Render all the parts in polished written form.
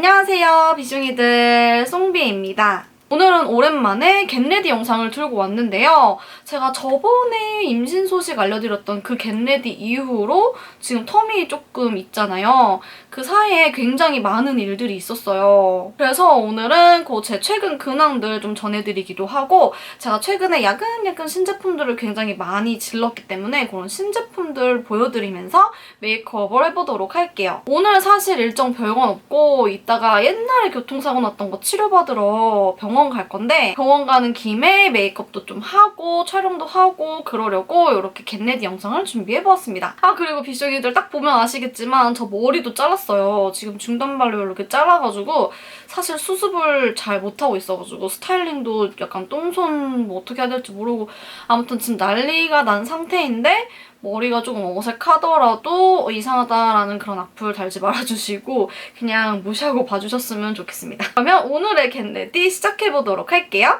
안녕하세요, 비숑이들 송비입니다. 오늘은 오랜만에 겟레디 영상을 들고 왔는데요. 제가 저번에 임신 소식 알려드렸던 그 겟레디 이후로 지금 텀이 조금 있잖아요. 그 사이에 굉장히 많은 일들이 있었어요. 그래서 오늘은 제 최근 근황들 좀 전해드리기도 하고, 제가 최근에 야근야근 신제품들을 굉장히 많이 질렀기 때문에 그런 신제품들 보여드리면서 메이크업을 해보도록 할게요. 오늘 사실 일정 별건 없고 이따가 옛날에 교통사고 났던 거 치료받으러 병원 갈 건데, 병원 가는 김에 메이크업도 좀 하고 촬영도 하고 그러려고 이렇게 겟레디 영상을 준비해보았습니다. 그리고 비숑이들 딱 보면 아시겠지만 저 머리도 잘랐어요. 지금 중단발로 이렇게 잘라가지고 사실 수습을 잘 못하고 있어가지고 스타일링도 약간 똥손 뭐 어떻게 해야 될지 모르고 아무튼 지금 난리가 난 상태인데, 머리가 조금 어색하더라도 이상하다라는 그런 악플 달지 말아주시고 그냥 무시하고 봐주셨으면 좋겠습니다. 그러면 오늘의 겟레디 시작해보도록 할게요.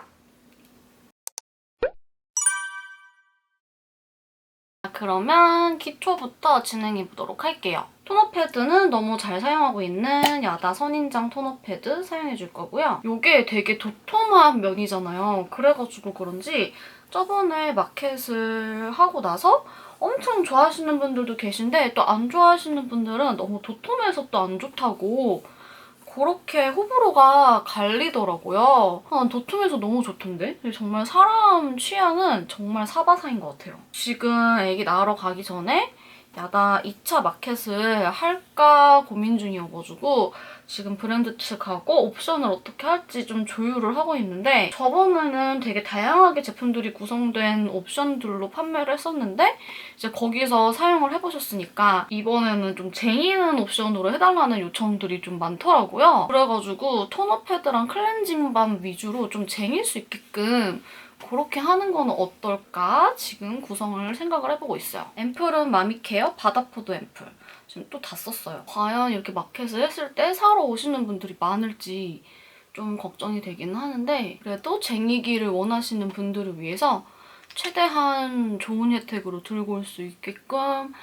그러면 기초부터 진행해보도록 할게요. 토너 패드는 너무 잘 사용하고 있는 야다 선인장 토너 패드 사용해줄 거고요. 이게 되게 도톰한 면이잖아요. 그래가지고 그런지 저번에 마켓을 하고 나서 엄청 좋아하시는 분들도 계신데, 또 안 좋아하시는 분들은 너무 도톰해서 또 안 좋다고 그렇게 호불호가 갈리더라고요. 도톰해서 너무 좋던데? 정말 사람 취향은 정말 사바사인 것 같아요. 지금 애기 낳으러 가기 전에 야다 2차 마켓을 할까 고민 중이어가지고 지금 브랜드 측하고 옵션을 어떻게 할지 좀 조율을 하고 있는데, 저번에는 되게 다양하게 제품들이 구성된 옵션들로 판매를 했었는데 이제 거기서 사용을 해보셨으니까 이번에는 좀 쟁이는 옵션으로 해달라는 요청들이 좀 많더라고요. 그래가지고 토너 패드랑 클렌징 밤 위주로 좀 쟁일 수 있게끔 그렇게 하는 거는 어떨까 지금 구성을 생각을 해보고 있어요. 앰플은 마미케어 바다포도 앰플. 지금 또 다 썼어요. 과연 이렇게 마켓을 했을 때 사러 오시는 분들이 많을지 좀 걱정이 되긴 하는데, 그래도 쟁이기를 원하시는 분들을 위해서 최대한 좋은 혜택으로 들고 올 수 있게끔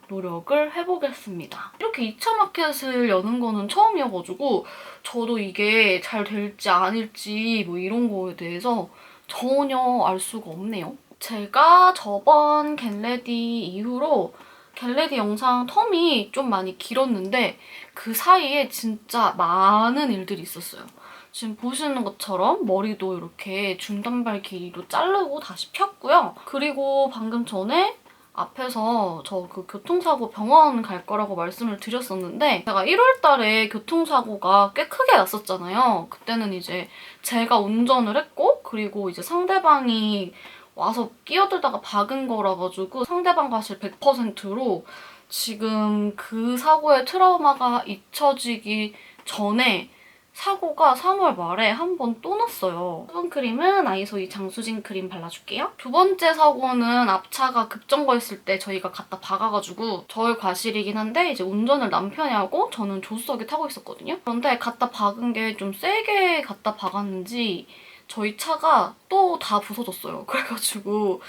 노력을 해보겠습니다. 이렇게 2차 마켓을 여는 거는 처음이어가지고 저도 이게 잘 될지 아닐지 뭐 이런 거에 대해서 전혀 알 수가 없네요. 제가 저번 겟레디 이후로 겟레디 영상 텀이 좀 많이 길었는데 그 사이에 진짜 많은 일들이 있었어요. 지금 보시는 것처럼 머리도 이렇게 중단발 길이로 자르고 다시 폈고요. 그리고 방금 전에 앞에서 저 그 교통사고 병원 갈 거라고 말씀을 드렸었는데, 제가 1월 달에 교통사고가 꽤 크게 났었잖아요. 그때는 이제 제가 운전을 했고, 그리고 이제 상대방이 와서 끼어들다가 박은 거라 가지고 상대방 과실 100%로 지금 그 사고의 트라우마가 잊혀지기 전에 사고가 3월 말에 한 번 또 났어요. 수분크림은 아이소이 장수진 크림 발라줄게요. 두 번째 사고는 앞차가 급정거했을 때 저희가 갖다 박아가지고, 저의 과실이긴 한데 이제 운전을 남편이 하고 저는 조수석에 타고 있었거든요. 그런데 갖다 박은 게 좀 세게 갖다 박았는지 저희 차가 또 다 부서졌어요. 그래가지고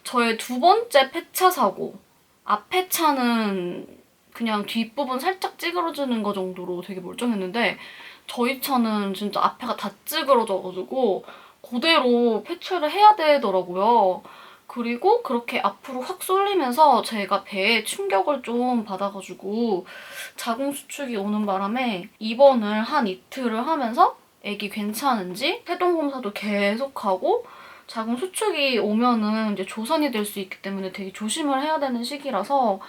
저의 두 번째 폐차 사고, 앞에 차는 그냥 뒷부분 살짝 찌그러지는 거 정도로 되게 멀쩡했는데 저희 차는 진짜 앞에가 다 찌그러져가지고 그대로 폐차를 해야 되더라고요. 그리고 그렇게 앞으로 확 쏠리면서 제가 배에 충격을 좀 받아가지고 자궁 수축이 오는 바람에 입원을 한 이틀을 하면서 애기 괜찮은지 해동 검사도 계속하고, 자궁 수축이 오면은 이제 조산이 될 수 있기 때문에 되게 조심을 해야 되는 시기라서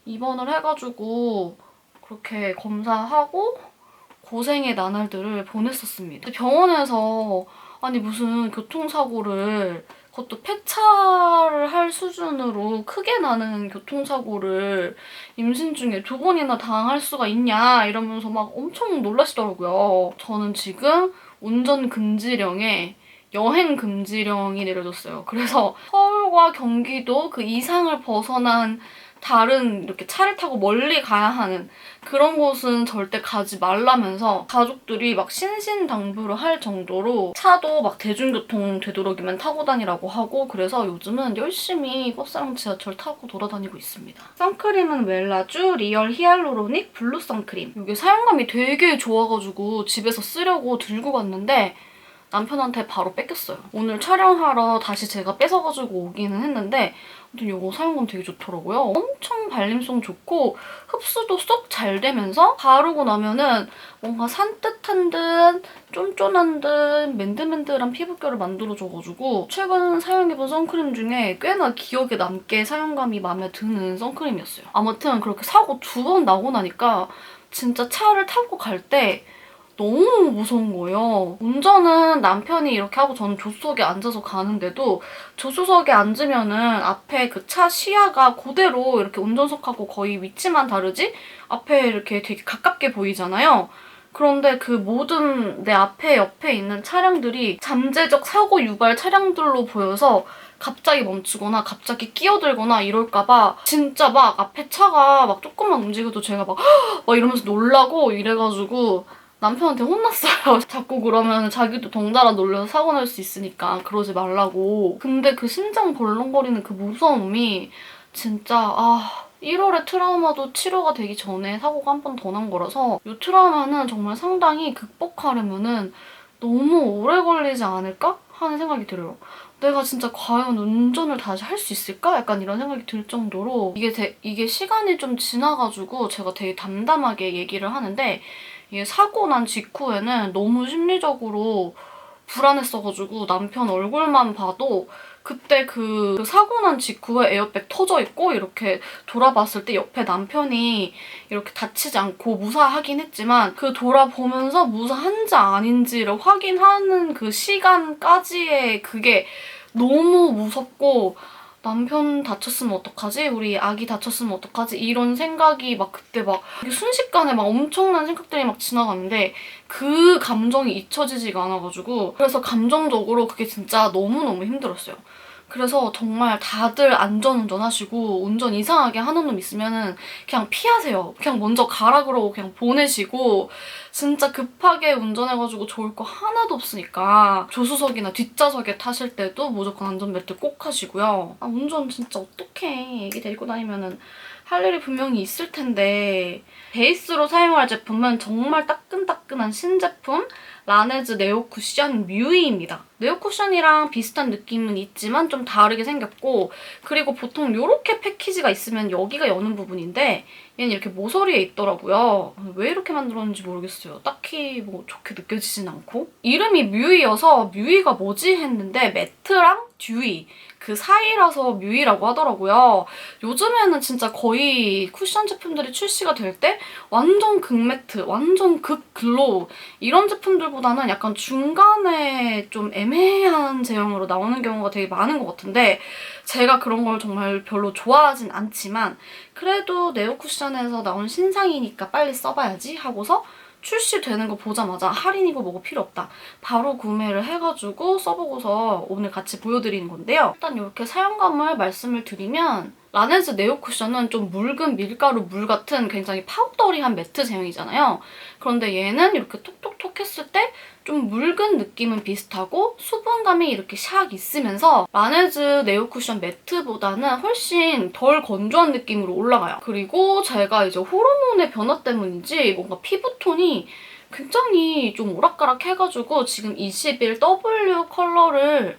입원을 해가지고 그렇게 검사하고 고생의 나날들을 보냈었습니다. 병원에서 아니 무슨 교통사고를, 그것도 폐차를 할 수준으로 크게 나는 교통사고를 임신 중에 2번이나 당할 수가 있냐 이러면서 막 엄청 놀라시더라고요. 저는 지금 운전 금지령에 여행 금지령이 내려졌어요. 그래서 서울과 경기도 그 이상을 벗어난 다른 이렇게 차를 타고 멀리 가야 하는 그런 곳은 절대 가지 말라면서 가족들이 막 신신당부를 할 정도로 차도 막 대중교통 되도록이면 타고 다니라고 하고, 그래서 요즘은 열심히 버스랑 지하철 타고 돌아다니고 있습니다. 선크림은 웰라쥬 리얼 히알루로닉 블루 선크림. 이게 사용감이 되게 좋아가지고 집에서 쓰려고 들고 갔는데 남편한테 바로 뺏겼어요. 오늘 촬영하러 다시 제가 뺏어가지고 오기는 했는데 아무튼 이거 사용감 되게 좋더라고요. 엄청 발림성 좋고 흡수도 쏙 잘 되면서 바르고 나면은 뭔가 산뜻한 듯 쫀쫀한 듯 맨들맨들한 피부결을 만들어줘가지고 최근 사용해본 선크림 중에 꽤나 기억에 남게 사용감이 마음에 드는 선크림이었어요. 아무튼 그렇게 사고 2번 나고 나니까 진짜 차를 타고 갈때 너무 무서운 거예요. 운전은 남편이 이렇게 하고 저는 조수석에 앉아서 가는데도 조수석에 앉으면은 앞에 그 차 시야가 그대로 이렇게 운전석하고 거의 위치만 다르지 앞에 이렇게 되게 가깝게 보이잖아요. 그런데 그 모든 내 앞에 옆에 있는 차량들이 잠재적 사고 유발 차량들로 보여서 갑자기 멈추거나 갑자기 끼어들거나 이럴까봐 진짜 막 앞에 차가 막 조금만 움직여도 제가 막 이러면서 놀라고 이래가지고 남편한테 혼났어요. 자꾸 그러면 자기도 덩달아 놀려서 사고 날 수 있으니까 그러지 말라고. 근데 그 심장 벌렁거리는 그 무서움이 진짜 1월에 트라우마도 치료가 되기 전에 사고가 한 번 더 난 거라서 이 트라우마는 정말 상당히 극복하려면은 너무 오래 걸리지 않을까 하는 생각이 들어요. 내가 진짜 과연 운전을 다시 할 수 있을까? 약간 이런 생각이 들 정도로 이게 시간이 좀 지나가지고 제가 되게 담담하게 얘기를 하는데 이게 사고 난 직후에는 너무 심리적으로 불안했어가지고 남편 얼굴만 봐도 그때 그 사고 난 직후에 에어백 터져 있고 이렇게 돌아봤을 때 옆에 남편이 이렇게 다치지 않고 무사하긴 했지만 그 돌아보면서 무사한지 아닌지를 확인하는 그 시간까지의 그게 너무 무섭고 남편 다쳤으면 어떡하지? 우리 아기 다쳤으면 어떡하지? 이런 생각이 막 그때 막 순식간에 막 엄청난 생각들이 막 지나갔는데 그 감정이 잊혀지지가 않아가지고 그래서 감정적으로 그게 진짜 너무너무 힘들었어요. 그래서 정말 다들 안전운전 하시고 운전 이상하게 하는 놈 있으면은 그냥 피하세요. 그냥 먼저 가라 그러고 그냥 보내시고 진짜 급하게 운전해가지고 좋을 거 하나도 없으니까 조수석이나 뒷좌석에 타실 때도 무조건 안전벨트 꼭 하시고요. 운전 진짜 어떡해. 애기 데리고 다니면은 할 일이 분명히 있을 텐데 베이스로 사용할 제품은 정말 따끈따끈한 신제품 라네즈 네오 쿠션 뮤이입니다. 네오 쿠션이랑 비슷한 느낌은 있지만 좀 다르게 생겼고 그리고 보통 이렇게 패키지가 있으면 여기가 여는 부분인데 얘는 이렇게 모서리에 있더라고요. 왜 이렇게 만들었는지 모르겠어요. 딱히 뭐 좋게 느껴지진 않고 이름이 뮤이여서 뮤이가 뭐지 했는데 매트랑 듀이 그 사이라서 뮤이라고 하더라고요. 요즘에는 진짜 거의 쿠션 제품들이 출시가 될 때 완전 극매트, 완전 극글로우 이런 제품들보다는 약간 중간에 좀 애매한 제형으로 나오는 경우가 되게 많은 것 같은데 제가 그런 걸 정말 별로 좋아하진 않지만 그래도 네오쿠션에서 나온 신상이니까 빨리 써봐야지 하고서 출시되는 거 보자마자 할인이고 뭐고 필요 없다. 바로 구매를 해가지고 써보고서 오늘 같이 보여드리는 건데요. 일단 이렇게 사용감을 말씀을 드리면 라네즈 네오 쿠션은 좀 묽은 밀가루 물 같은 굉장히 파우더리한 매트 제형이잖아요. 그런데 얘는 이렇게 톡톡톡 했을 때 좀 묽은 느낌은 비슷하고 수분감이 이렇게 샥 있으면서 라네즈 네오 쿠션 매트보다는 훨씬 덜 건조한 느낌으로 올라가요. 그리고 제가 이제 호르몬의 변화 때문인지 뭔가 피부톤이 굉장히 좀 오락가락 해가지고 지금 21W 컬러를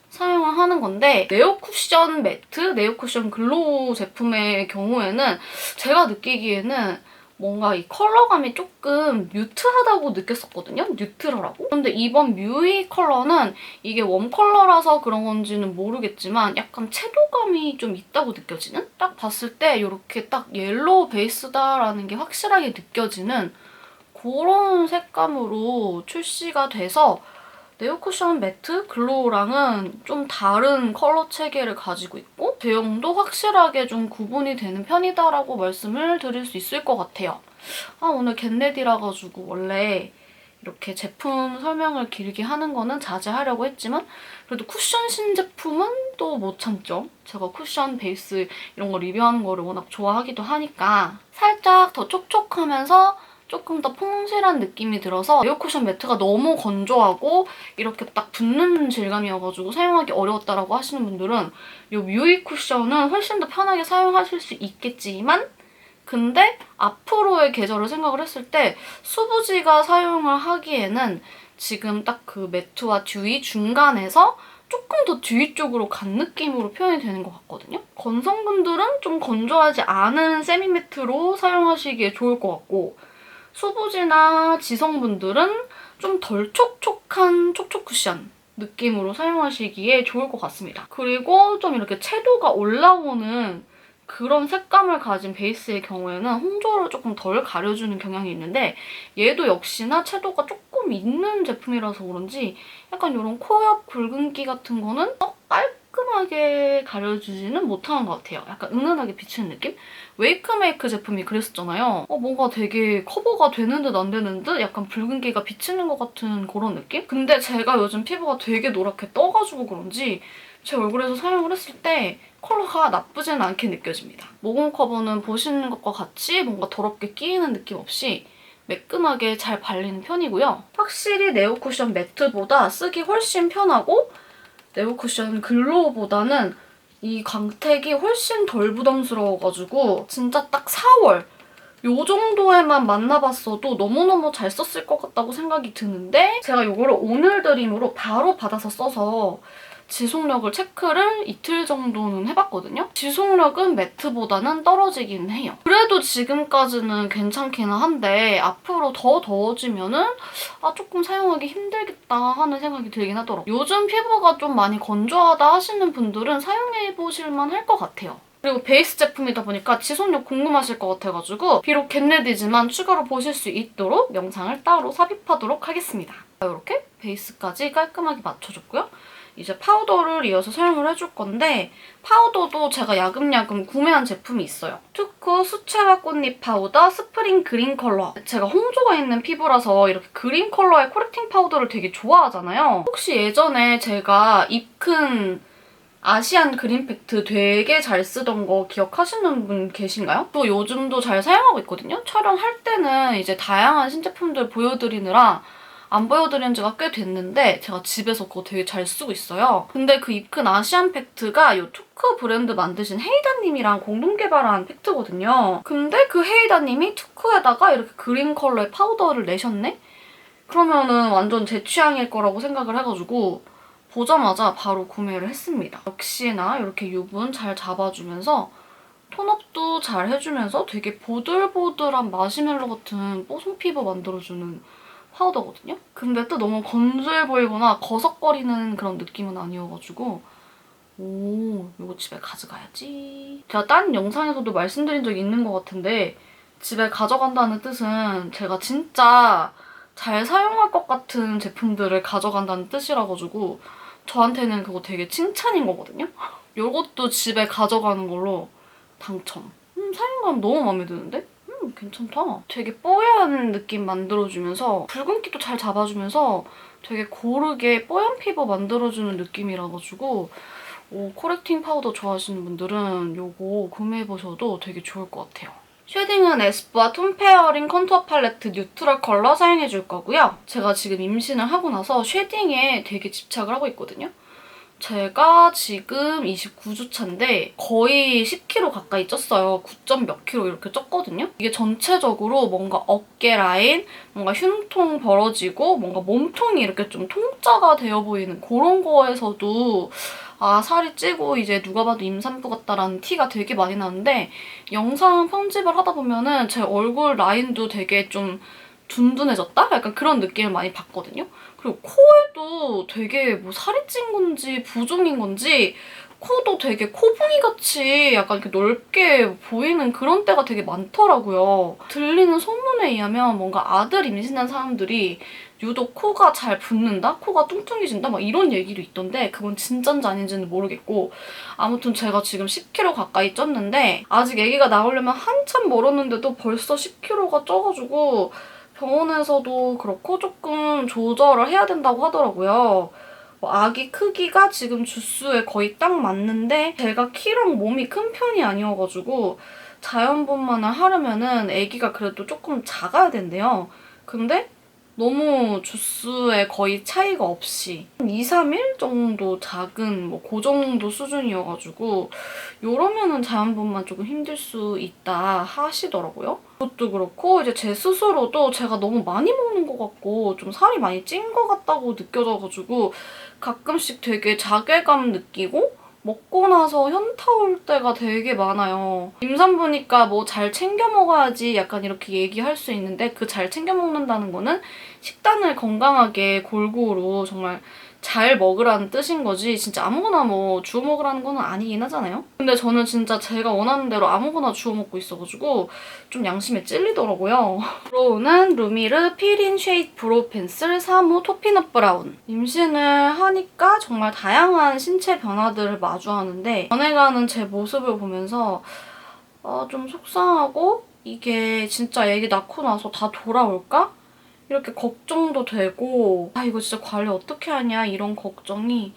사용을 하는 건데 네오 쿠션 매트, 네오 쿠션 글로우 제품의 경우에는 제가 느끼기에는 뭔가 이 컬러감이 조금 뉴트하다고 느꼈었거든요? 뉴트럴하고? 근데 이번 뮤이 컬러는 이게 웜 컬러라서 그런 건지는 모르겠지만 약간 채도감이 좀 있다고 느껴지는? 딱 봤을 때 이렇게 딱 옐로우 베이스다라는 게 확실하게 느껴지는 그런 색감으로 출시가 돼서 네오쿠션 매트 글로우랑은 좀 다른 컬러 체계를 가지고 있고 제형도 확실하게 좀 구분이 되는 편이다라고 말씀을 드릴 수 있을 것 같아요. 오늘 겟레디라 가지고 원래 이렇게 제품 설명을 길게 하는 거는 자제하려고 했지만 그래도 쿠션 신제품은 또 못 참죠. 제가 쿠션 베이스 이런 거 리뷰하는 거를 워낙 좋아하기도 하니까 살짝 더 촉촉하면서 조금 더 퐁실한 느낌이 들어서 에어 쿠션 매트가 너무 건조하고 이렇게 딱 붙는 질감이어가지고 사용하기 어려웠다라고 하시는 분들은 이 뮤이 쿠션은 훨씬 더 편하게 사용하실 수 있겠지만 근데 앞으로의 계절을 생각을 했을 때 수부지가 사용을 하기에는 지금 딱 그 매트와 듀이 중간에서 조금 더 듀이 쪽으로 간 느낌으로 표현이 되는 것 같거든요. 건성분들은 좀 건조하지 않은 세미매트로 사용하시기에 좋을 것 같고 수부지나 지성분들은 좀 덜 촉촉한 촉촉 쿠션 느낌으로 사용하시기에 좋을 것 같습니다. 그리고 좀 이렇게 채도가 올라오는 그런 색감을 가진 베이스의 경우에는 홍조를 조금 덜 가려주는 경향이 있는데 얘도 역시나 채도가 조금 있는 제품이라서 그런지 약간 이런 코 옆 굵은기 같은 거는 깔끔하게 가려주지는 못하는 것 같아요. 약간 은은하게 비치는 느낌? 웨이크메이크 제품이 그랬었잖아요. 뭔가 되게 커버가 되는 듯 안 되는 듯 약간 붉은기가 비치는 것 같은 그런 느낌? 근데 제가 요즘 피부가 되게 노랗게 떠가지고 그런지 제 얼굴에서 사용을 했을 때 컬러가 나쁘지는 않게 느껴집니다. 모공 커버는 보시는 것과 같이 뭔가 더럽게 끼이는 느낌 없이 매끈하게 잘 발리는 편이고요. 확실히 네오 쿠션 매트보다 쓰기 훨씬 편하고 네오 쿠션 글로우보다는 이 광택이 훨씬 덜 부담스러워가지고 진짜 딱 4월 요 정도에만 만나봤어도 너무너무 잘 썼을 것 같다고 생각이 드는데 제가 이거를 오늘 드림으로 바로 받아서 써서 지속력을 체크를 이틀 정도는 해봤거든요. 지속력은 매트보다는 떨어지긴 해요. 그래도 지금까지는 괜찮기는 한데 앞으로 더 더워지면은 조금 사용하기 힘들겠다 하는 생각이 들긴 하더라고요. 요즘 피부가 좀 많이 건조하다 하시는 분들은 사용해보실만 할 것 같아요. 그리고 베이스 제품이다 보니까 지속력 궁금하실 것 같아가지고 비록 겟레디지만 추가로 보실 수 있도록 영상을 따로 삽입하도록 하겠습니다. 이렇게 베이스까지 깔끔하게 맞춰줬고요. 이제 파우더를 이어서 사용을 해줄 건데 파우더도 제가 야금야금 구매한 제품이 있어요. 투쿠 수채화 꽃잎 파우더 스프링 그린 컬러. 제가 홍조가 있는 피부라서 이렇게 그린 컬러의 코렉팅 파우더를 되게 좋아하잖아요. 혹시 예전에 제가 입 큰 아시안 그린 팩트 되게 잘 쓰던 거 기억하시는 분 계신가요? 또 요즘도 잘 사용하고 있거든요. 촬영할 때는 이제 다양한 신제품들 보여드리느라 안 보여드린 지가 꽤 됐는데 제가 집에서 그거 되게 잘 쓰고 있어요. 근데 그 입 큰 아시안 팩트가 이 투크 브랜드 만드신 헤이다님이랑 공동 개발한 팩트거든요. 근데 그 헤이다님이 투크에다가 이렇게 그린 컬러의 파우더를 내셨네? 그러면은 완전 제 취향일 거라고 생각을 해가지고 보자마자 바로 구매를 했습니다. 역시나 이렇게 유분 잘 잡아주면서 톤업도 잘 해주면서 되게 보들보들한 마시멜로 같은 뽀송 피부 만들어주는 파우더거든요? 근데 또 너무 건조해 보이거나 거석거리는 그런 느낌은 아니어가지고 이거 집에 가져가야지. 제가 딴 영상에서도 말씀드린 적이 있는 것 같은데 집에 가져간다는 뜻은 제가 진짜 잘 사용할 것 같은 제품들을 가져간다는 뜻이라 가지고 저한테는 그거 되게 칭찬인 거거든요? 이것도 집에 가져가는 걸로 당첨. 사용감 너무 마음에 드는데? 괜찮다. 되게 뽀얀 느낌 만들어주면서 붉은기도 잘 잡아주면서 되게 고르게 뽀얀 피부 만들어주는 느낌이라가지고 코렉팅 파우더 좋아하시는 분들은 이거 구매해보셔도 되게 좋을 것 같아요. 쉐딩은 에스쁘아 톤 페어링 컨투어 팔레트 뉴트럴 컬러 사용해줄 거고요. 제가 지금 임신을 하고 나서 쉐딩에 되게 집착을 하고 있거든요. 제가 지금 29주 차인데 거의 10kg 가까이 쪘어요. 9점 몇 킬로 이렇게 쪘거든요. 이게 전체적으로 뭔가 어깨 라인, 뭔가 흉통 벌어지고 뭔가 몸통이 이렇게 좀 통짜가 되어 보이는 그런 거에서도 살이 찌고 이제 누가 봐도 임산부 같다라는 티가 되게 많이 나는데 영상 편집을 하다 보면은 제 얼굴 라인도 되게 좀 둔둔해졌다? 약간 그런 느낌을 많이 받거든요. 그리고 코에도 되게 뭐 살이 찐 건지 부종인 건지 코도 되게 코붕이같이 약간 이렇게 넓게 보이는 그런 때가 되게 많더라고요. 들리는 소문에 의하면 뭔가 아들 임신한 사람들이 유독 코가 잘 붓는다? 코가 뚱뚱해진다? 막 이런 얘기도 있던데 그건 진짠지 아닌지는 모르겠고 아무튼 제가 지금 10kg 가까이 쪘는데 아직 아기가 나오려면 한참 멀었는데도 벌써 10kg가 쪄가지고 병원에서도 그렇고 조금 조절을 해야 된다고 하더라고요. 아기 크기가 지금 주수에 거의 딱 맞는데 제가 키랑 몸이 큰 편이 아니어가지고 자연분만을 하려면은 아기가 그래도 조금 작아야 된대요. 근데 너무 주수에 거의 차이가 없이 2, 3일 정도 작은 그 정도 수준이어가지고 이러면은 자연분만 조금 힘들 수 있다 하시더라고요. 그것도 그렇고 이제 제 스스로도 제가 너무 많이 먹는 것 같고 좀 살이 많이 찐 것 같다고 느껴져가지고 가끔씩 되게 자괴감 느끼고 먹고 나서 현타 올 때가 되게 많아요. 임산부니까 뭐 잘 챙겨 먹어야지 약간 이렇게 얘기할 수 있는데 그 잘 챙겨 먹는다는 거는 식단을 건강하게 골고루 정말 잘 먹으라는 뜻인 거지 진짜 아무거나 뭐 주워 먹으라는 거는 아니긴 하잖아요. 근데 저는 진짜 제가 원하는 대로 아무거나 주워 먹고 있어가지고 좀 양심에 찔리더라고요. 브로우는 루미르 필인 쉐이드 브로우 펜슬 3호 토피넛 브라운. 임신을 하니까 정말 다양한 신체 변화들을 마주하는데 변해가는 제 모습을 보면서 좀 속상하고 이게 진짜 애기 낳고 나서 다 돌아올까? 이렇게 걱정도 되고 이거 진짜 관리 어떻게 하냐 이런 걱정이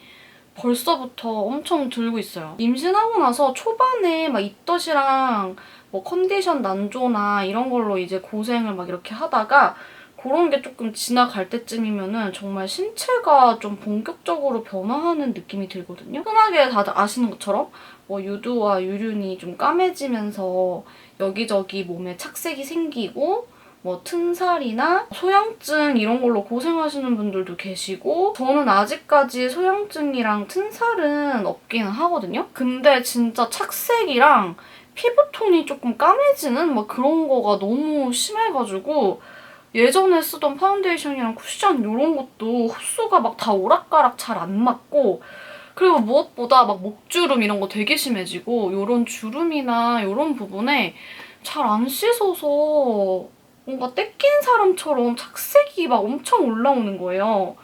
벌써부터 엄청 들고 있어요. 임신하고 나서 초반에 막 입덧이랑 뭐 컨디션 난조나 이런 걸로 이제 고생을 막 이렇게 하다가 그런 게 조금 지나갈 때쯤이면은 정말 신체가 좀 본격적으로 변화하는 느낌이 들거든요. 흔하게 다들 아시는 것처럼 뭐 유두와 유륜이 좀 까매지면서 여기저기 몸에 착색이 생기고 뭐 튼살이나 소양증 이런 걸로 고생하시는 분들도 계시고 저는 아직까지 소양증이랑 튼살은 없기는 하거든요. 근데 진짜 착색이랑 피부톤이 조금 까매지는 막 그런 거가 너무 심해가지고 예전에 쓰던 파운데이션이랑 쿠션 이런 것도 흡수가 막 다 오락가락 잘 안 맞고 그리고 무엇보다 막 목주름 이런 거 되게 심해지고 이런 주름이나 이런 부분에 잘 안 씻어서 뭔가 떼낀 사람처럼 착색이 막 엄청 올라오는 거예요.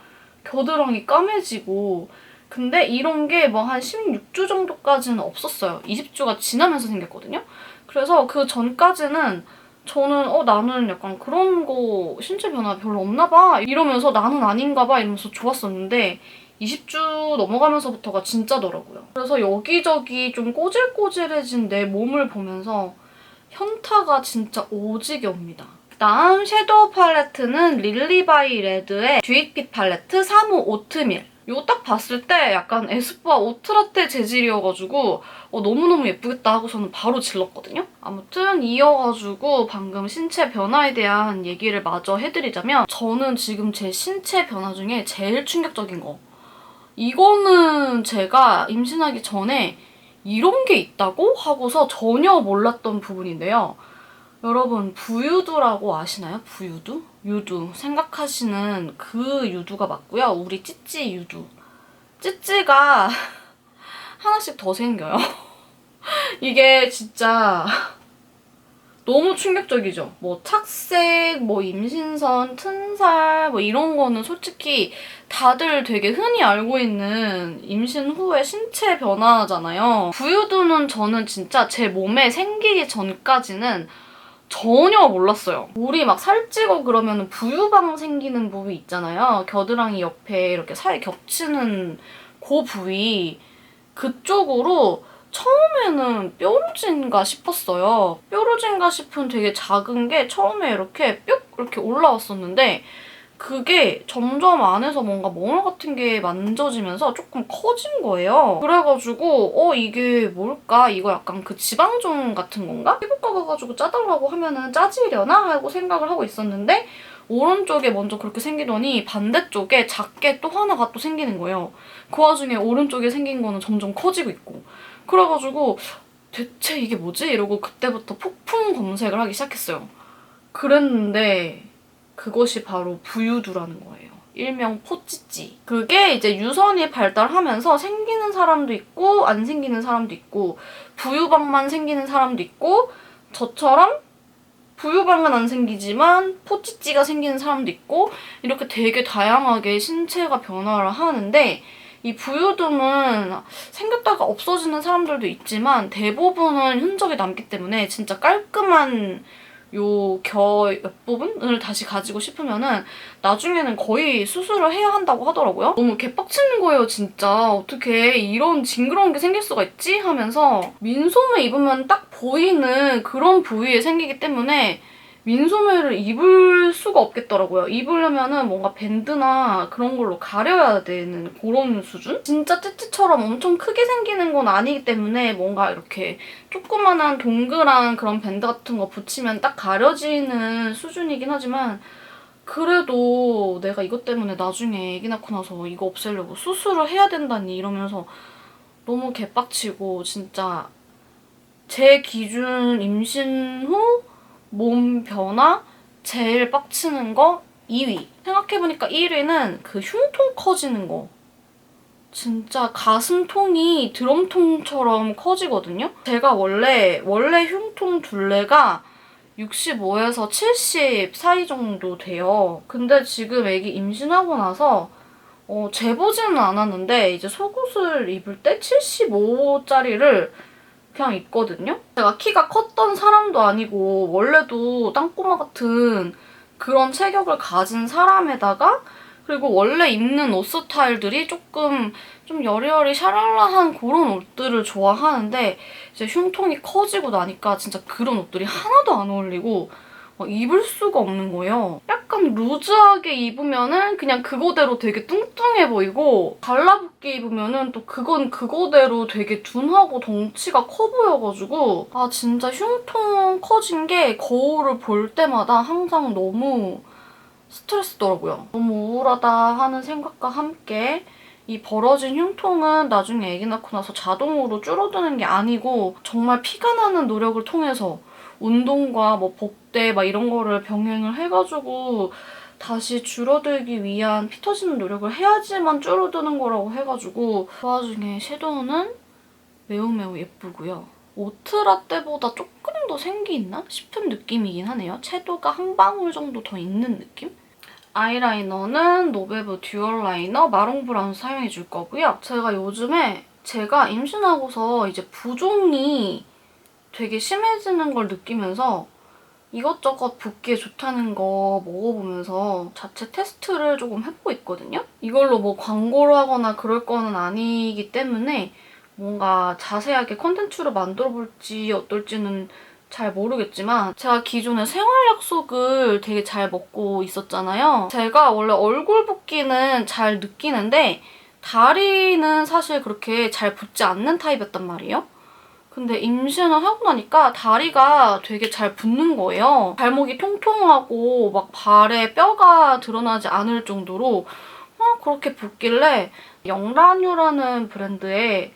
겨드랑이 까매지고. 근데 이런 게 뭐 한 16주 정도까지는 없었어요. 20주가 지나면서 생겼거든요. 그래서 그 전까지는 저는 나는 약간 그런 거 신체 변화 별로 없나 봐 이러면서 나는 아닌가 봐 이러면서 좋았었는데 20주 넘어가면서부터가 진짜더라고요. 그래서 여기저기 좀 꼬질꼬질해진 내 몸을 보면서 현타가 진짜 오지게 옵니다. 다음 섀도우 팔레트는 릴리바이 레드의 듀잇빛 팔레트 3호 오트밀. 이거 딱 봤을 때 약간 에스쁘아 오트라테 재질이어가지고 너무너무 예쁘겠다 하고서는 바로 질렀거든요. 아무튼 이어가지고 방금 신체 변화에 대한 얘기를 마저 해드리자면 저는 지금 제 신체 변화 중에 제일 충격적인 거 이거는 제가 임신하기 전에 이런 게 있다고? 하고서 전혀 몰랐던 부분인데요. 여러분 부유두라고 아시나요? 부유두? 유두 생각하시는 그 유두가 맞고요. 우리 찌찌 유두. 찌찌가 하나씩 더 생겨요. 이게 진짜 너무 충격적이죠. 뭐 착색, 뭐 임신선, 튼살 뭐 이런 거는 솔직히 다들 되게 흔히 알고 있는 임신 후의 신체 변화잖아요. 부유두는 저는 진짜 제 몸에 생기기 전까지는 전혀 몰랐어요. 우리 막 살찌고 그러면 부유방 생기는 부위 있잖아요. 겨드랑이 옆에 이렇게 살 겹치는 그 부위 그쪽으로 처음에는 뾰루진가 싶었어요. 뾰루진가 싶은 되게 작은 게 처음에 이렇게 뿅 이렇게 올라왔었는데 그게 점점 안에서 뭔가 멍울 같은 게 만져지면서 조금 커진 거예요. 그래가지고 이게 뭘까? 이거 약간 그 지방종 같은 건가? 피부과 가가지고 짜달라고 하면은 짜지려나? 하고 생각을 하고 있었는데 오른쪽에 먼저 그렇게 생기더니 반대쪽에 작게 또 하나가 또 생기는 거예요. 그 와중에 오른쪽에 생긴 거는 점점 커지고 있고 그래가지고 대체 이게 뭐지? 이러고 그때부터 폭풍 검색을 하기 시작했어요. 그랬는데 그것이 바로 부유두라는 거예요. 일명 포찌찌. 그게 이제 유선이 발달하면서 생기는 사람도 있고 안 생기는 사람도 있고 부유방만 생기는 사람도 있고 저처럼 부유방은 안 생기지만 포찌찌가 생기는 사람도 있고 이렇게 되게 다양하게 신체가 변화를 하는데 이 부유둠은 생겼다가 없어지는 사람들도 있지만 대부분은 흔적이 남기 때문에 진짜 깔끔한 요 겨 옆부분을 다시 가지고 싶으면은 나중에는 거의 수술을 해야 한다고 하더라고요. 너무 개빡치는 거예요, 진짜. 어떻게 이런 징그러운 게 생길 수가 있지? 하면서 민소매 입으면 딱 보이는 그런 부위에 생기기 때문에 민소매를 입을 수가 없겠더라고요. 입으려면은 뭔가 밴드나 그런 걸로 가려야 되는 그런 수준? 진짜 찌찌처럼 엄청 크게 생기는 건 아니기 때문에 뭔가 이렇게 조그만한 동그란 그런 밴드 같은 거 붙이면 딱 가려지는 수준이긴 하지만 그래도 내가 이것 때문에 나중에 애기 낳고 나서 이거 없애려고 수술을 해야 된다니 이러면서 너무 개빡치고 진짜 제 기준 임신 후 몸 변화 제일 빡치는 거 2위. 생각해보니까 1위는 그 흉통 커지는 거. 진짜 가슴통이 드럼통처럼 커지거든요? 제가 원래 흉통 둘레가 65에서 70 사이 정도 돼요. 근데 지금 애기 임신하고 나서 재보지는 않았는데 이제 속옷을 입을 때 75짜리를 그냥 입거든요? 제가 키가 컸던 사람도 아니고 원래도 땅꼬마 같은 그런 체격을 가진 사람에다가 그리고 원래 입는 옷 스타일들이 조금 좀 여리여리 샤랄라한 그런 옷들을 좋아하는데 이제 흉통이 커지고 나니까 진짜 그런 옷들이 하나도 안 어울리고 입을 수가 없는 거예요. 약간 루즈하게 입으면은 그냥 그거대로 되게 뚱뚱해 보이고 달라붙게 입으면은 또 그건 그거대로 되게 둔하고 덩치가 커 보여가지고 아 진짜 흉통 커진 게 거울을 볼 때마다 항상 너무 스트레스더라고요. 너무 우울하다 하는 생각과 함께 이 벌어진 흉통은 나중에 아기 낳고 나서 자동으로 줄어드는 게 아니고 정말 피가 나는 노력을 통해서 운동과 뭐 복대 막 이런 거를 병행을 해가지고 다시 줄어들기 위한 피 터지는 노력을 해야지만 줄어드는 거라고 해가지고 그 와중에 섀도우는 매우 예쁘고요. 오트라 때보다 조금 더 생기 있나 싶은 느낌이긴 하네요. 채도가 한 방울 정도 더 있는 느낌? 아이라이너는 노베브 듀얼 라이너 마롱 브라운 사용해줄 거고요. 제가 요즘에 제가 임신하고서 이제 부종이 되게 심해지는 걸 느끼면서 이것저것 붓기에 좋다는 거 먹어보면서 자체 테스트를 조금 해보고 있거든요? 이걸로 뭐 광고를 하거나 그럴 거는 아니기 때문에 뭔가 자세하게 콘텐츠를 만들어볼지 어떨지는 잘 모르겠지만 제가 기존에 생활약속을 되게 잘 먹고 있었잖아요. 제가 원래 얼굴 붓기는 잘 느끼는데 다리는 사실 그렇게 잘 붓지 않는 타입이었단 말이에요. 근데 임신을 하고 나니까 다리가 되게 잘 붓는 거예요. 발목이 통통하고 막 발에 뼈가 드러나지 않을 정도로 그렇게 붓길래 영란유라는 브랜드의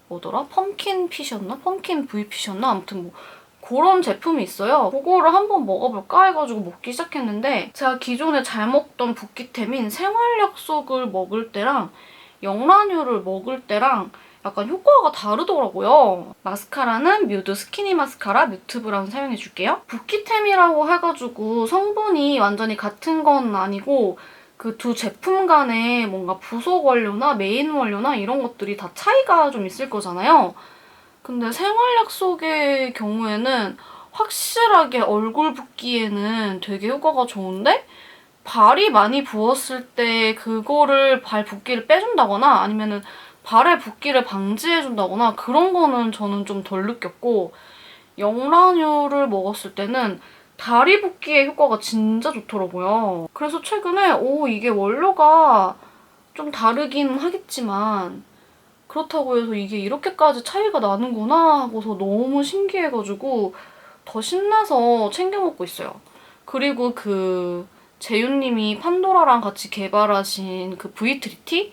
뭐더라? 펌킨 핏이었나? 펌킨 V 핏이었나? 아무튼 뭐 그런 제품이 있어요. 그거를 한번 먹어볼까 해가지고 먹기 시작했는데 제가 기존에 잘 먹던 붓기템인 생활약속을 먹을 때랑 영란유를 먹을 때랑 약간 효과가 다르더라고요. 마스카라는 뮤드 스키니 마스카라 뮤트 브라운 사용해줄게요. 붓기템이라고 해가지고 성분이 완전히 같은 건 아니고 그 두 제품 간에 뭔가 부속 원료나 메인 원료나 이런 것들이 다 차이가 좀 있을 거잖아요. 근데 생활약속의 경우에는 확실하게 얼굴 붓기에는 되게 효과가 좋은데 발이 많이 부었을 때 그거를 발 붓기를 빼준다거나 아니면은 발의 붓기를 방지해준다거나 그런 거는 저는 좀 덜 느꼈고 영란유를 먹었을 때는 다리 붓기에 효과가 진짜 좋더라고요. 그래서 최근에 이게 원료가 좀 다르긴 하겠지만 그렇다고 해서 이게 이렇게까지 차이가 나는구나 하고서 너무 신기해가지고 더 신나서 챙겨 먹고 있어요. 그리고 그 재윤님이 판도라랑 같이 개발하신 그 V3T?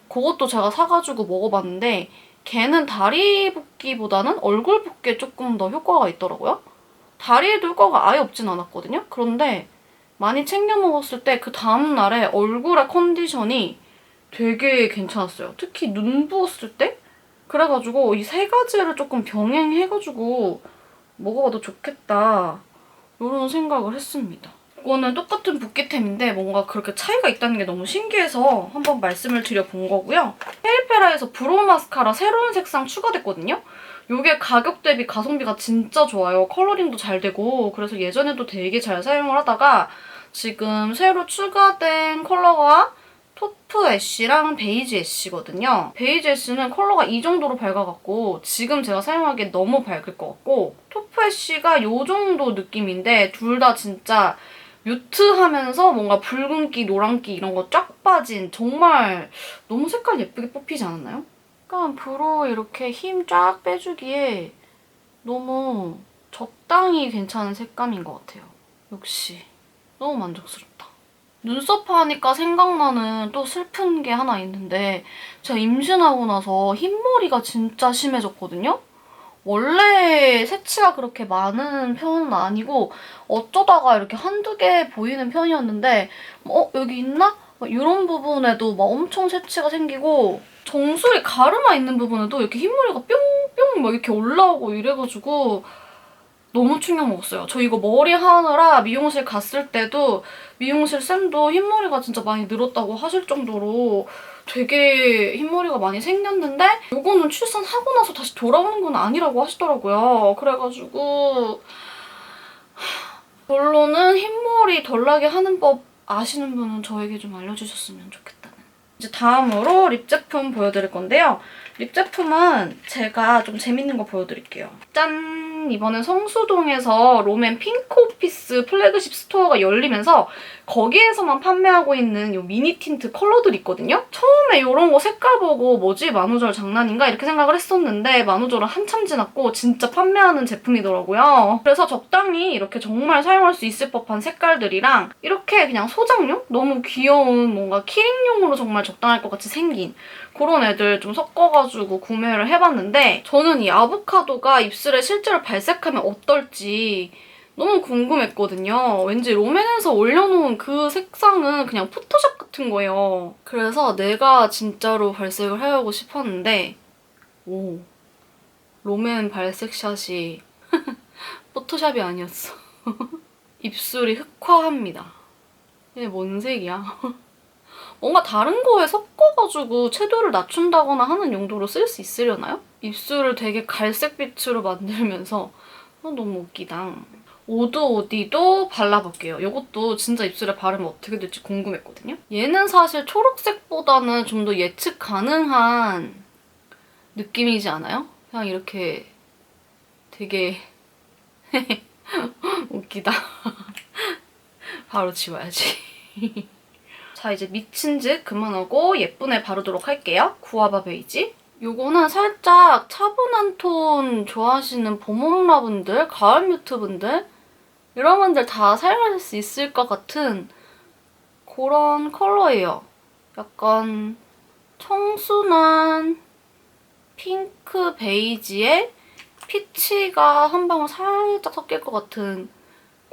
그것도 제가 사가지고 먹어봤는데 걔는 다리 붓기보다는 얼굴 붓기에 조금 더 효과가 있더라고요. 다리에도 효과가 아예 없진 않았거든요. 그런데 많이 챙겨 먹었을 때 그 다음날에 얼굴의 컨디션이 되게 괜찮았어요. 특히 눈 부었을 때? 그래가지고 이 세 가지를 조금 병행해가지고 먹어봐도 좋겠다 이런 생각을 했습니다. 이거는 똑같은 붓기템인데 뭔가 그렇게 차이가 있다는 게 너무 신기해서 한번 말씀을 드려본 거고요. 페리페라에서 브로우 마스카라 새로운 색상 추가됐거든요. 이게 가격 대비 가성비가 진짜 좋아요. 컬러링도 잘 되고 그래서 예전에도 되게 잘 사용을 하다가 지금 새로 추가된 컬러가 토프 애쉬랑 베이지 애쉬거든요. 베이지 애쉬는 컬러가 이 정도로 밝아갖고 지금 제가 사용하기에 너무 밝을 것 같고 토프 애쉬가 이 정도 느낌인데 둘 다 진짜 뮤트하면서 뭔가 붉은기, 노란기 이런 거 쫙 빠진 정말 너무 색깔 예쁘게 뽑히지 않았나요? 약간 브로우 이렇게 힘 쫙 빼주기에 너무 적당히 괜찮은 색감인 것 같아요. 역시 너무 만족스럽다. 눈썹 하니까 생각나는 또 슬픈 게 하나 있는데 제가 임신하고 나서 흰머리가 진짜 심해졌거든요? 원래 새치가 그렇게 많은 편은 아니고 어쩌다가 이렇게 한두 개 보이는 편이었는데 여기 있나? 이런 부분에도 막 엄청 새치가 생기고 정수리 가르마 있는 부분에도 이렇게 흰머리가 뿅뿅 막 이렇게 올라오고 이래가지고 너무 충격 먹었어요. 저 이거 머리 하느라 미용실 갔을 때도 미용실 쌤도 흰머리가 진짜 많이 늘었다고 하실 정도로 되게 흰머리가 많이 생겼는데 이거는 출산하고 나서 다시 돌아오는 건 아니라고 하시더라고요. 그래가지고 결론은 흰머리 덜 나게 하는 법 아시는 분은 저에게 좀 알려주셨으면 좋겠다는. 이제 다음으로 립 제품 보여드릴 건데요. 립 제품은 제가 좀 재밌는 거 보여드릴게요. 짠! 이번엔 성수동에서 롬앤 핑크오피스 플래그십 스토어가 열리면서 거기에서만 판매하고 있는 요 미니 틴트 컬러들이 있거든요? 처음에 이런 거 색깔 보고 뭐지? 만우절 장난인가? 이렇게 생각을 했었는데 만우절은 한참 지났고 진짜 판매하는 제품이더라고요. 그래서 적당히 이렇게 정말 사용할 수 있을 법한 색깔들이랑 이렇게 그냥 소장용? 너무 귀여운 뭔가 키링용으로 정말 적당할 것 같이 생긴 그런 애들 좀 섞어가지고 구매를 해봤는데 저는 이 아보카도가 입술에 실제로 발색하면 어떨지 너무 궁금했거든요. 왠지 롬앤에서 올려놓은 그 색상은 그냥 포토샵 같은 거예요. 그래서 내가 진짜로 발색을 해보고 싶었는데 오, 롬앤 발색샷이 포토샵이 아니었어. 입술이 흑화합니다. 이게 뭔 색이야? 뭔가 다른 거에 섞어가지고 채도를 낮춘다거나 하는 용도로 쓸 수 있으려나요? 입술을 되게 갈색빛으로 만들면서 너무 웃기다. 오드오디도 발라볼게요. 이것도 진짜 입술에 바르면 어떻게 될지 궁금했거든요. 얘는 사실 초록색보다는 좀 더 예측 가능한 느낌이지 않아요? 그냥 이렇게 되게 웃기다. 바로 지워야지. 자, 이제 미친 짓 그만하고 예쁜 애 바르도록 할게요. 구아바 베이지. 요거는 살짝 차분한 톤 좋아하시는 봄웜라분들, 가을 뮤트분들 이런 분들 다 사용하실 수 있을 것 같은 그런 컬러예요. 약간 청순한 핑크 베이지에 피치가 한 방울 살짝 섞일 것 같은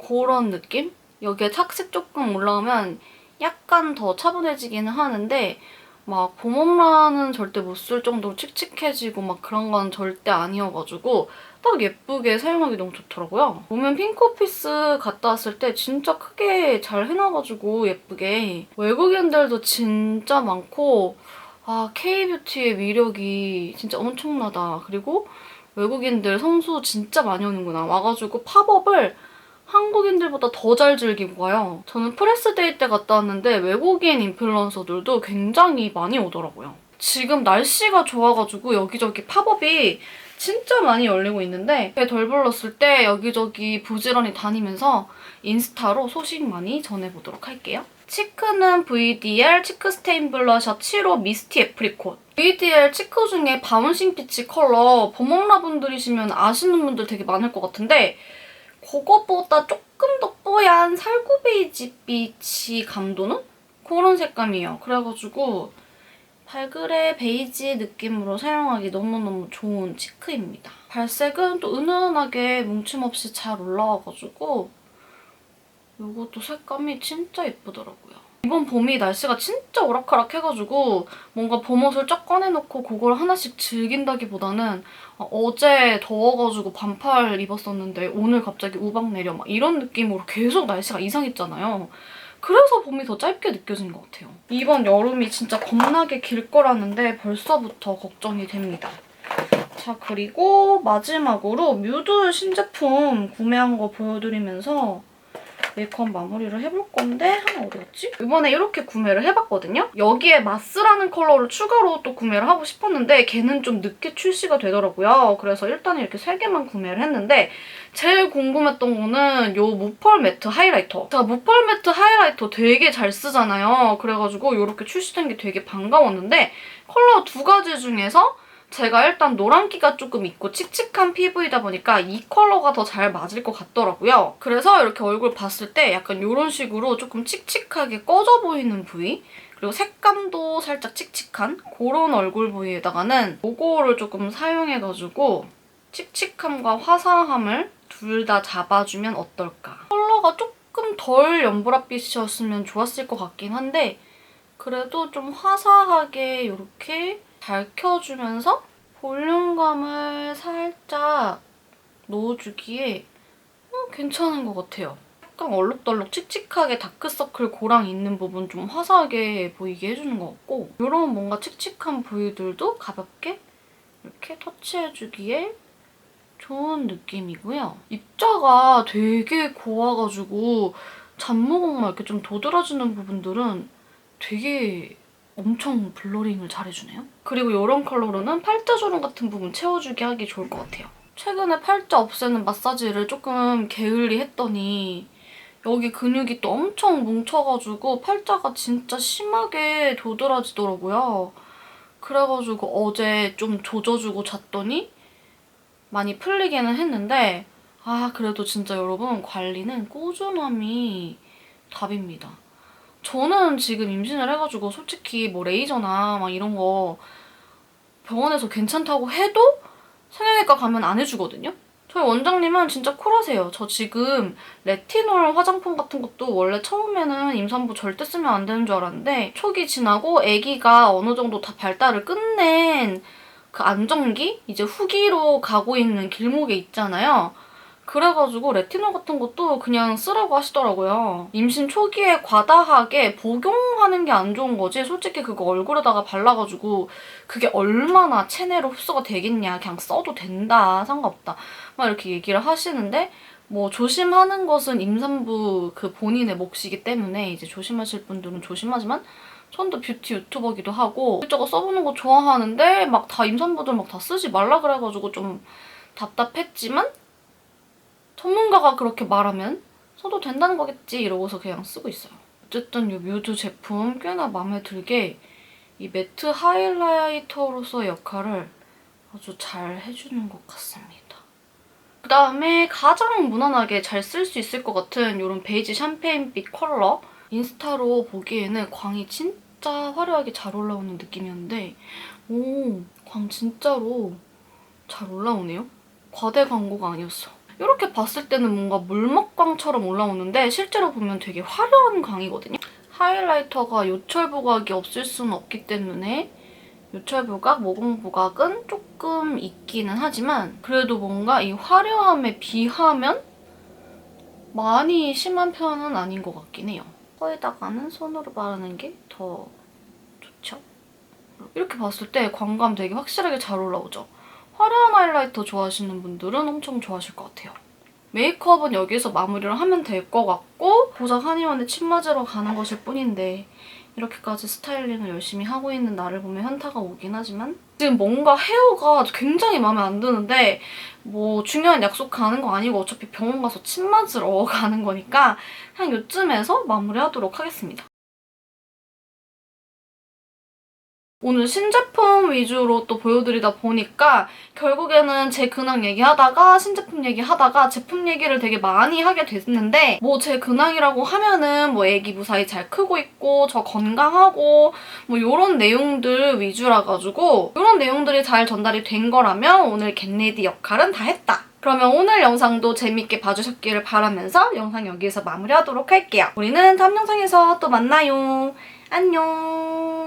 그런 느낌? 여기에 착색 조금 올라오면 약간 더 차분해지기는 하는데 막 봄웜라는 절대 못 쓸 정도로 칙칙해지고 막 그런 건 절대 아니어가지고 딱 예쁘게 사용하기 너무 좋더라고요. 보면 핑크오피스 갔다 왔을 때 진짜 크게 잘 해놔가지고 예쁘게 외국인들도 진짜 많고 아 K뷰티의 위력이 진짜 엄청나다. 그리고 외국인들 성수 진짜 많이 오는구나. 와가지고 팝업을 한국인들보다 더 잘 즐기고 가요. 저는 프레스데이 때 갔다 왔는데 외국인 인플루언서들도 굉장히 많이 오더라고요. 지금 날씨가 좋아가지고 여기저기 팝업이 진짜 많이 열리고 있는데 배 덜 불렀을 때 여기저기 부지런히 다니면서 인스타로 소식 많이 전해보도록 할게요. 치크는 VDL 치크 스테인 블러셔 7호 미스티 애프리콧. VDL 치크 중에 바운싱 피치 컬러 봄웜라분들이시면 아시는 분들 되게 많을 것 같은데 그거보다 조금 더 뽀얀 살구 베이지 빛이 감도는 그런 색감이에요. 그래가지고 발그레 베이지 느낌으로 사용하기 너무너무 좋은 치크입니다. 발색은 또 은은하게 뭉침 없이 잘 올라와가지고 이것도 색감이 진짜 예쁘더라고요. 이번 봄이 날씨가 진짜 오락가락해가지고 뭔가 봄옷을 쫙 꺼내놓고 그걸 하나씩 즐긴다기보다는 어제 더워가지고 반팔 입었었는데 오늘 갑자기 우박 내려 막 이런 느낌으로 계속 날씨가 이상했잖아요. 그래서 봄이 더 짧게 느껴지는 것 같아요. 이번 여름이 진짜 겁나게 길 거라는데 벌써부터 걱정이 됩니다. 자, 그리고 마지막으로 뮤드 신제품 구매한 거 보여드리면서 메이크업 마무리를 해볼 건데 하나 어디 갔지? 이번에 이렇게 구매를 해봤거든요? 여기에 마스라는 컬러를 추가로 또 구매를 하고 싶었는데 걔는 좀 늦게 출시가 되더라고요. 그래서 일단 이렇게 3개만 구매를 했는데 제일 궁금했던 거는 요 무펄 매트 하이라이터. 제가 무펄 매트 하이라이터 되게 잘 쓰잖아요. 그래가지고 이렇게 출시된 게 되게 반가웠는데 컬러 2가지 중에서 제가 일단 노란기가 조금 있고 칙칙한 피부이다 보니까 이 컬러가 더 잘 맞을 것 같더라고요. 그래서 이렇게 얼굴 봤을 때 약간 이런 식으로 조금 칙칙하게 꺼져 보이는 부위, 그리고 색감도 살짝 칙칙한 그런 얼굴 부위에다가는 이거를 조금 사용해가지고 칙칙함과 화사함을 둘 다 잡아주면 어떨까. 컬러가 조금 덜 연보라빛이었으면 좋았을 것 같긴 한데 그래도 좀 화사하게 이렇게 밝혀주면서 볼륨감을 살짝 넣어주기에 괜찮은 것 같아요. 약간 얼룩덜룩 칙칙하게 다크서클 고랑 있는 부분 좀 화사하게 보이게 해주는 것 같고 이런 뭔가 칙칙한 부위들도 가볍게 이렇게 터치해주기에 좋은 느낌이고요. 입자가 되게 고와가지고 잡모공만 이렇게 좀 도드라지는 부분들은 되게 엄청 블러링을 잘해주네요. 그리고 이런 컬러로는 팔자주름 같은 부분 채워주기 하기 좋을 것 같아요. 최근에 팔자 없애는 마사지를 조금 게을리 했더니 여기 근육이 또 엄청 뭉쳐가지고 팔자가 진짜 심하게 도드라지더라고요. 그래가지고 어제 좀 조져주고 잤더니 많이 풀리기는 했는데 그래도 진짜 여러분 관리는 꾸준함이 답입니다. 저는 지금 임신을 해가지고 솔직히 뭐 레이저나 막 이런 거 병원에서 괜찮다고 해도 성형외과 가면 안 해주거든요? 저희 원장님은 진짜 쿨하세요. 저 지금 레티놀 화장품 같은 것도 원래 처음에는 임산부 절대 쓰면 안 되는 줄 알았는데 초기 지나고 아기가 어느 정도 다 발달을 끝낸 그 안정기? 이제 후기로 가고 있는 길목에 있잖아요. 그래가지고 레티놀 같은 것도 그냥 쓰라고 하시더라고요. 임신 초기에 과다하게 복용하는 게 안 좋은 거지 솔직히 그거 얼굴에다가 발라가지고 그게 얼마나 체내로 흡수가 되겠냐, 그냥 써도 된다, 상관없다 막 이렇게 얘기를 하시는데 뭐 조심하는 것은 임산부 그 본인의 몫이기 때문에 이제 조심하실 분들은 조심하지만 전도 뷰티 유튜버기도 하고 이것저것 써보는 거 좋아하는데 막 다 임산부들 막 다 쓰지 말라 그래가지고 좀 답답했지만 전문가가 그렇게 말하면 써도 된다는 거겠지 이러고서 그냥 쓰고 있어요. 어쨌든 이 뮤드 제품 꽤나 마음에 들게 이 매트 하이라이터로서의 역할을 아주 잘 해주는 것 같습니다. 그다음에 가장 무난하게 잘 쓸 수 있을 것 같은 이런 베이지 샴페인빛 컬러 인스타로 보기에는 광이 진짜 화려하게 잘 올라오는 느낌이었는데 광 진짜로 잘 올라오네요. 과대 광고가 아니었어. 이렇게 봤을 때는 뭔가 물먹광처럼 올라오는데 실제로 보면 되게 화려한 광이거든요. 하이라이터가 요철 부각이 없을 수는 없기 때문에 요철 부각, 모공 부각은 조금 있기는 하지만 그래도 뭔가 이 화려함에 비하면 많이 심한 편은 아닌 것 같긴 해요. 코에다가는 손으로 바르는 게 더 좋죠? 이렇게 봤을 때 광감 되게 확실하게 잘 올라오죠? 화려한 하이라이터 좋아하시는 분들은 엄청 좋아하실 것 같아요. 메이크업은 여기서 마무리를 하면 될 것 같고 고작 한의원에 침 맞으러 가는 것일 뿐인데 이렇게까지 스타일링을 열심히 하고 있는 나를 보면 현타가 오긴 하지만 지금 뭔가 헤어가 굉장히 마음에 안 드는데 뭐 중요한 약속 가는 거 아니고 어차피 병원 가서 침 맞으러 가는 거니까 그냥 요쯤에서 마무리하도록 하겠습니다. 오늘 신제품 위주로 또 보여드리다 보니까 결국에는 제 근황 얘기하다가 신제품 얘기하다가 제품 얘기를 되게 많이 하게 됐는데 뭐 제 근황이라고 하면은 뭐 애기 무사히 잘 크고 있고 저 건강하고 뭐 이런 내용들 위주라 가지고 이런 내용들이 잘 전달이 된 거라면 오늘 겟레디 역할은 다 했다. 그러면 오늘 영상도 재밌게 봐주셨기를 바라면서 영상 여기서 마무리하도록 할게요. 우리는 다음 영상에서 또 만나요. 안녕.